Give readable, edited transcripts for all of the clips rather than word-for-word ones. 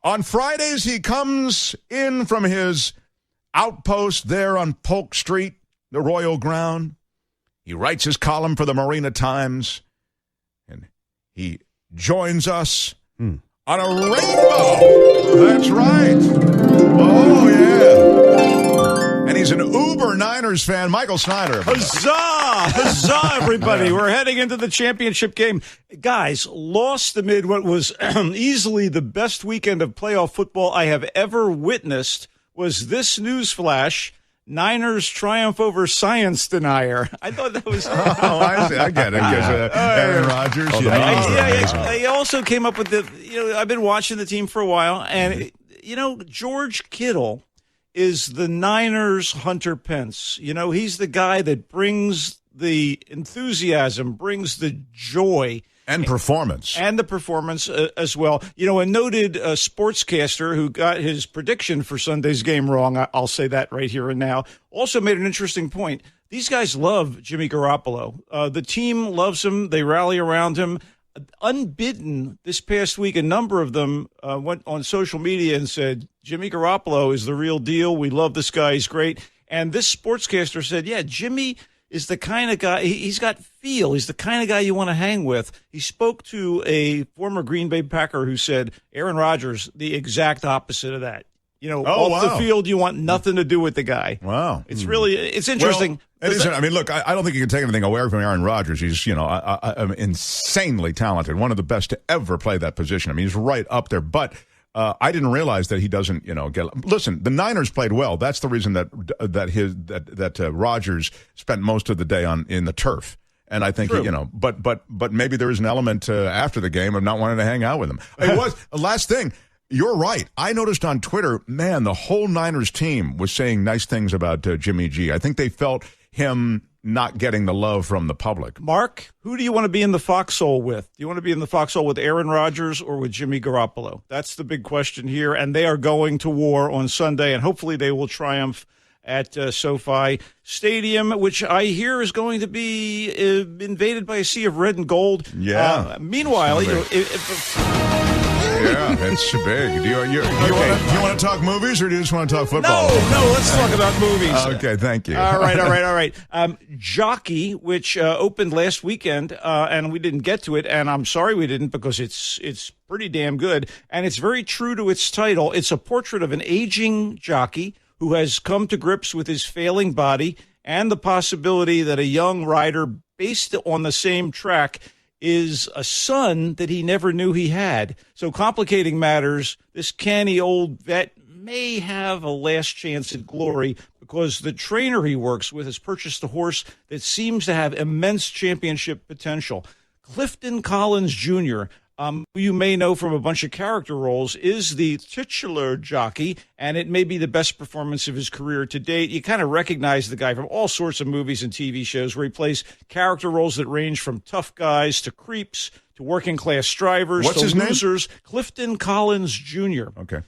On Fridays, he comes in from his outpost there on Polk Street, the Royal Ground. He writes his column for the Marina Times, and he joins us on a rainbow. That's right. Oh, yeah. And he's an uber Niners fan, Michael Snyder. Huzzah! Huzzah, everybody. We're heading into the championship game. Guys, lost amid what was easily the best weekend of playoff football I have ever witnessed was this news flash. Niners triumph over science denier. I thought that was... I see. I get it. Aaron Rodgers. I also came up with I've been watching the team for a while, and, George Kittle is the Niners' Hunter Pence. He's the guy that brings the enthusiasm, brings the joy. And performance. And the performance as well. A noted sportscaster who got his prediction for Sunday's game wrong, I'll say that right here and now, also made an interesting point. These guys love Jimmy Garoppolo. The team loves him. They rally around him. Unbidden this past week, a number of them went on social media and said, Jimmy Garoppolo is the real deal. We love this guy. He's great. And this sportscaster said, yeah, Jimmy is the kind of guy, he's got feel. He's the kind of guy you want to hang with. He spoke to a former Green Bay Packer who said, Aaron Rodgers, the exact opposite of that. The field, you want nothing to do with the guy. Wow. It's interesting. Well, it isn't. I mean, look, I don't think you can take anything away from Aaron Rodgers. He's, insanely talented, one of the best to ever play that position. I mean, he's right up there. But I didn't realize that he doesn't, get. Listen, the Niners played well. That's the reason that Rodgers spent most of the day in the turf. And I think but maybe there is an element after the game of not wanting to hang out with him. It was last thing. You're right. I noticed on Twitter, man, the whole Niners team was saying nice things about Jimmy G. I think they felt him not getting the love from the public. Mark, who do you want to be in the foxhole with? Do you want to be in the foxhole with Aaron Rodgers or with Jimmy Garoppolo? That's the big question here, and they are going to war on Sunday, and hopefully they will triumph at SoFi Stadium, which I hear is going to be invaded by a sea of red and gold. Yeah. Meanwhile, yeah, it's big. Do you want to talk movies or do you just want to talk football? No, let's talk about movies. Okay, thank you. All right. Jockey, which opened last weekend, and we didn't get to it, and I'm sorry we didn't because it's pretty damn good, and it's very true to its title. It's a portrait of an aging jockey who has come to grips with his failing body and the possibility that a young rider based on the same track is a son that he never knew he had. So complicating matters, this canny old vet may have a last chance at glory because the trainer he works with has purchased a horse that seems to have immense championship potential. Clifton Collins Jr., who you may know from a bunch of character roles, is the titular jockey, and it may be the best performance of his career to date. You kind of recognize the guy from all sorts of movies and TV shows where he plays character roles that range from tough guys to creeps to working-class strivers to losers. Name? Clifton Collins Jr. Okay.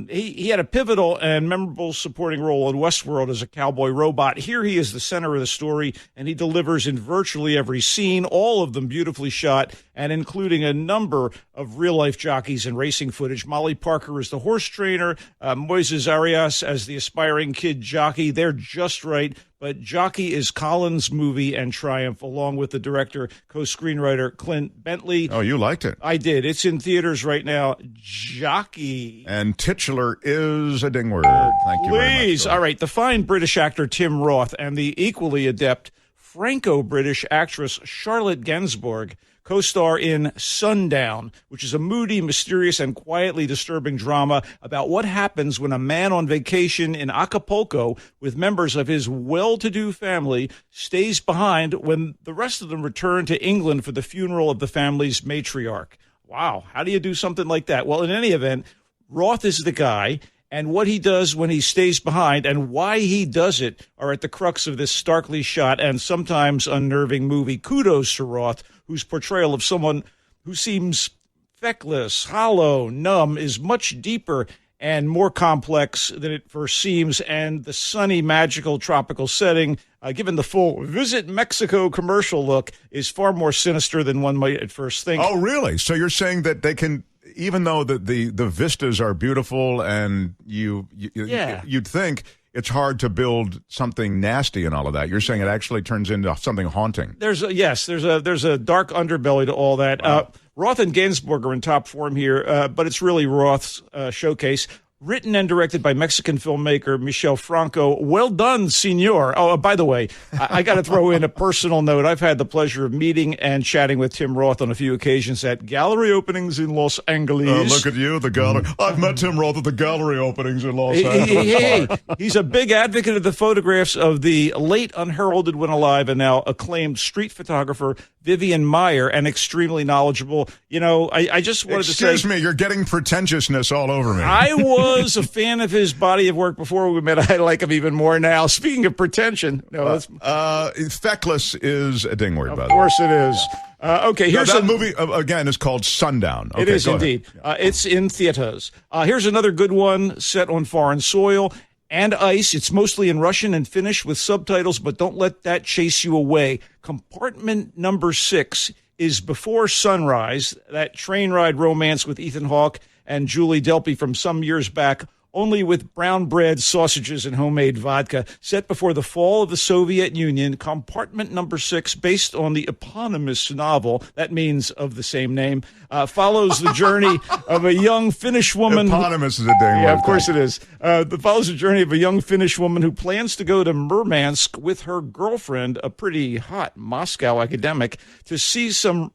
He had a pivotal and memorable supporting role in Westworld as a cowboy robot. Here he is the center of the story, and he delivers in virtually every scene, all of them beautifully shot, and including a number of real-life jockeys and racing footage. Molly Parker is the horse trainer, Moises Arias as the aspiring kid jockey. They're just right. But Jockey is Collins' movie and triumph, along with the director, co-screenwriter Clint Bentley. Oh, you liked it. I did. It's in theaters right now. Jockey. And titular is a ding word. Thank you very much. Please. All right. The fine British actor Tim Roth and the equally adept Franco-British actress Charlotte Gainsbourg co-star in Sundown, which is a moody, mysterious, and quietly disturbing drama about what happens when a man on vacation in Acapulco with members of his well-to-do family stays behind when the rest of them return to England for the funeral of the family's matriarch. Wow, how do you do something like that? Well, in any event, Roth is the guy, and what he does when he stays behind and why he does it are at the crux of this starkly shot and sometimes unnerving movie. Kudos to Roth, whose portrayal of someone who seems feckless, hollow, numb is much deeper and more complex than it first seems, and the sunny, magical, tropical setting, given the full Visit Mexico commercial look, is far more sinister than one might at first think. Oh, really? So you're saying that they can... even though the vistas are beautiful and you'd think it's hard to build something nasty and all of that. You're saying it actually turns into something haunting. There's a dark underbelly to all that. Wow. Roth and Gainsbourg are in top form here, but it's really Roth's showcase. Written and directed by Mexican filmmaker Michel Franco. Well done, senor. Oh, by the way, I got to throw in a personal note. I've had the pleasure of meeting and chatting with Tim Roth on a few occasions at gallery openings in Los Angeles. Look at you, the gallery. I've met Tim Roth at the gallery openings in Los Angeles. He's a big advocate of the photographs of the late unheralded when alive and now acclaimed street photographer Vivian Maier, and extremely knowledgeable. You know, I just wanted to say... Excuse me, you're getting pretentiousness all over me. I was a fan of his body of work before we met. I like him even more now. Speaking of pretension... Feckless is a dingword, by the way. Of course it is. Okay, here's that movie, again, is called Sundown. Okay, it is indeed. It's in theaters. Here's another good one set on foreign soil and ice. It's mostly in Russian and Finnish with subtitles, but don't let that chase you away. Compartment number 6 is Before Sunrise, that train ride romance with Ethan Hawke and Julie Delpy from some years back, only with brown bread, sausages, and homemade vodka. Set before the fall of the Soviet Union, Compartment number 6, based on the eponymous novel, that means of the same name, follows the journey of a young Finnish woman. Eponymous is a dang Yeah, of course it is. Follows the journey of a young Finnish woman who plans to go to Murmansk with her girlfriend, a pretty hot Moscow academic, to see some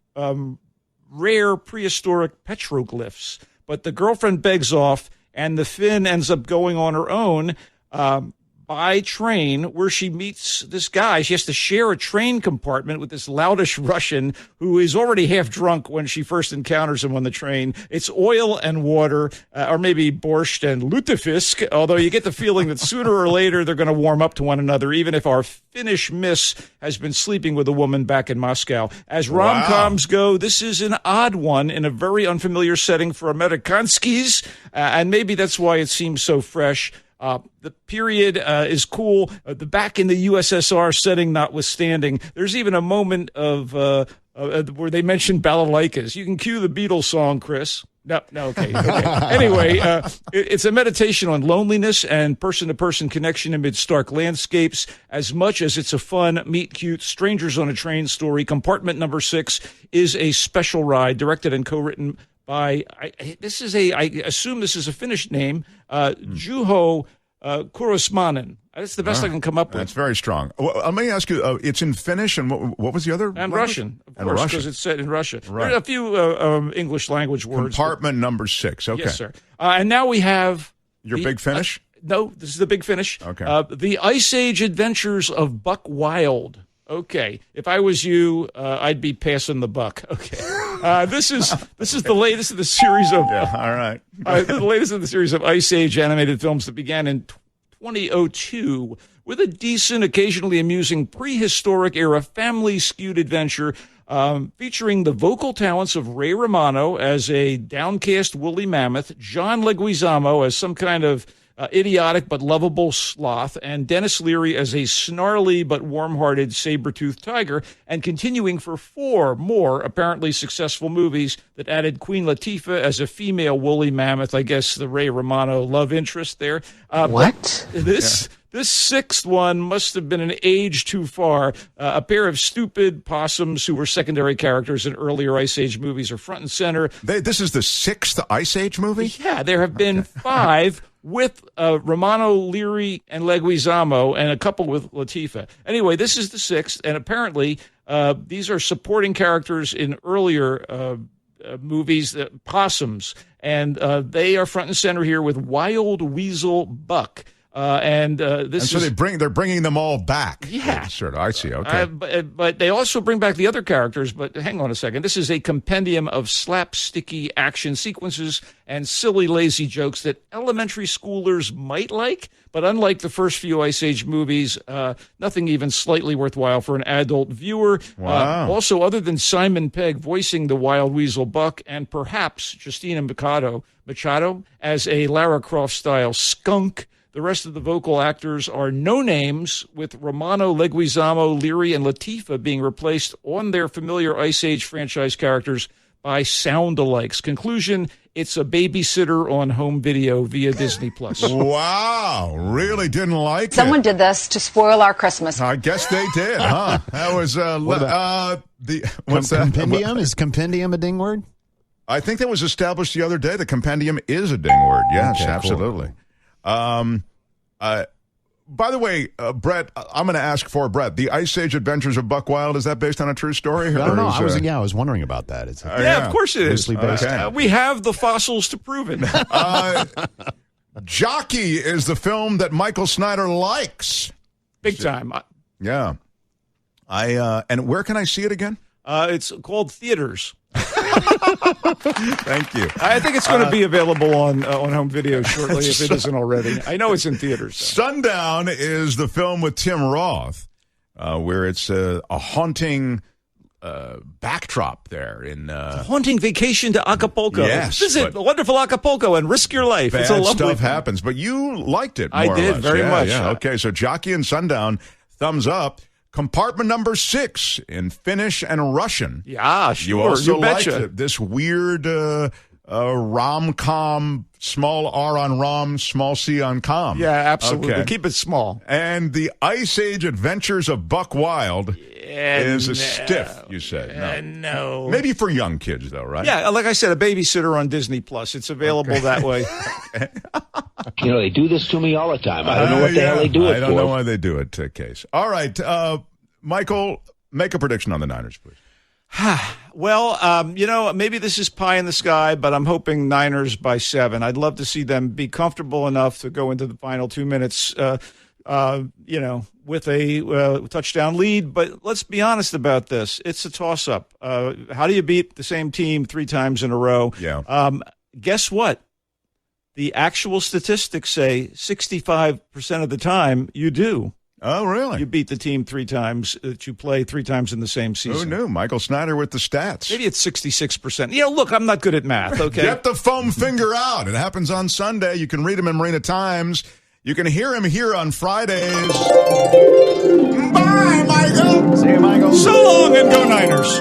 rare prehistoric petroglyphs. But the girlfriend begs off, and the Finn ends up going on her own by train, where she meets this guy. She has to share a train compartment with this loutish Russian who is already half drunk when she first encounters him on the train. It's oil and water, or maybe borscht and lutefisk, although you get the feeling that sooner or later they're going to warm up to one another, even if our Finnish miss has been sleeping with a woman back in Moscow. As rom-coms go, this is an odd one in a very unfamiliar setting for Amerikanskis, and maybe that's why it seems so fresh. The period is cool. The back in the USSR setting notwithstanding, there's even a moment of where they mention balalaikas. You can cue the Beatles song, Chris. No, okay. Anyway, it's a meditation on loneliness and person-to-person connection amid stark landscapes, as much as it's a fun, meet-cute, strangers on a train story. Compartment number 6 is a special ride, directed and co-written by, I assume this is a Finnish name, Juho Kurosmanen. That's the best I can come up with. That's very strong. Well, let me ask you, it's in Finnish, and what was the other? And Russian, of course, because it's set in Russia. Right. There are a few English language words. Compartment number 6, okay. Yes, sir. And now we have... Your Big Finish? No, this is the Big Finish. Okay. The Ice Age Adventures of Buck Wild. Okay. If I was you, I'd be passing the buck. Okay. This is the latest of the series of... Yeah, all right. The latest of the series of Ice Age animated films that began in 2002 with a decent, occasionally amusing prehistoric era family-skewed adventure featuring the vocal talents of Ray Romano as a downcast woolly mammoth, John Leguizamo as some kind of idiotic but lovable sloth, and Dennis Leary as a snarly but warm-hearted saber-toothed tiger, and continuing for 4 more apparently successful movies that added Queen Latifah as a female woolly mammoth. I guess the Ray Romano love interest there. What? This 6th one must have been an age too far. A pair of stupid possums who were secondary characters in earlier Ice Age movies are front and center. This is the 6th Ice Age movie? Yeah, there have been 5 with Romano, Leary, and Leguizamo, and a couple with Latifah. Anyway, this is the 6th, and apparently these are supporting characters in earlier movies, possums, and they are front and center here with Wild Weasel Buck. So they're bringing them all back. Yeah, sort of. I see. Okay, but they also bring back the other characters. But hang on a second. This is a compendium of slapsticky action sequences and silly, lazy jokes that elementary schoolers might like. But unlike the first few Ice Age movies, nothing even slightly worthwhile for an adult viewer. Wow. Also, other than Simon Pegg voicing the Wild Weasel Buck, and perhaps Justina Machado as a Lara Croft-style skunk. The rest of the vocal actors are no names, with Romano, Leguizamo, Leary, and Latifah being replaced on their familiar Ice Age franchise characters by sound-alikes. Conclusion, It's a babysitter on home video via Disney Plus. Wow, really didn't like it. Someone did this to spoil our Christmas. I guess they did, huh? That was what's that? Compendium? Is compendium a ding word? I think that was established the other day. The compendium is a ding word. Yes, Okay, absolutely. Cool. By the way, Brett, I'm going to ask for Brett. The Ice Age Adventures of Buck Wild, is that based on a true story? I don't know. I was wondering about that. It's Yeah, of course it is. loosely based. Okay. We have the fossils to prove it. Jockey is the film that Michael Snyder likes. Big time. Yeah. And where can I see it again? It's called Theaters. Thank you. I think it's going to be available on home video shortly if it isn't already. I know it's in theaters. So. Sundown is the film with Tim Roth, where it's a haunting backdrop there in Haunting vacation to Acapulco. Yes, Visit wonderful Acapulco and risk your life. It's a bad lovely stuff happens, but you liked it. I more or did less. very Yeah, much. Yeah. Okay, so Jockey and Sundown, thumbs up. Compartment number 6 in Finnish and Russian. Yeah, sure. You also liked betcha. it. This weird rom-com, small R on rom, small C on com. Yeah, absolutely. Okay. Keep it small. And the Ice Age Adventures of Buck Wild is a stiff, you said. No. Maybe for young kids, though, right? Yeah, like I said, a babysitter on Disney Plus. It's available that way. You know, they do this to me all the time. I don't know what the hell they do it for. I don't know why they do it, Case. All right, Michael, make a prediction on the Niners, please. Well, maybe this is pie in the sky, but I'm hoping Niners by 7. I'd love to see them be comfortable enough to go into the final 2 minutes, with a touchdown lead. But let's be honest about this. It's a toss-up. How do you beat the same team 3 times in a row? Yeah. Guess what? The actual statistics say 65% of the time you do. Oh, really? You beat the team 3 times that you play 3 times in the same season. Who knew? Michael Snyder with the stats. Maybe it's 66%. Look, I'm not good at math, okay? Get the foam finger out. It happens on Sunday. You can read him in Marina Times. You can hear him here on Fridays. Bye, Michael. See you, Michael. So long and go Niners.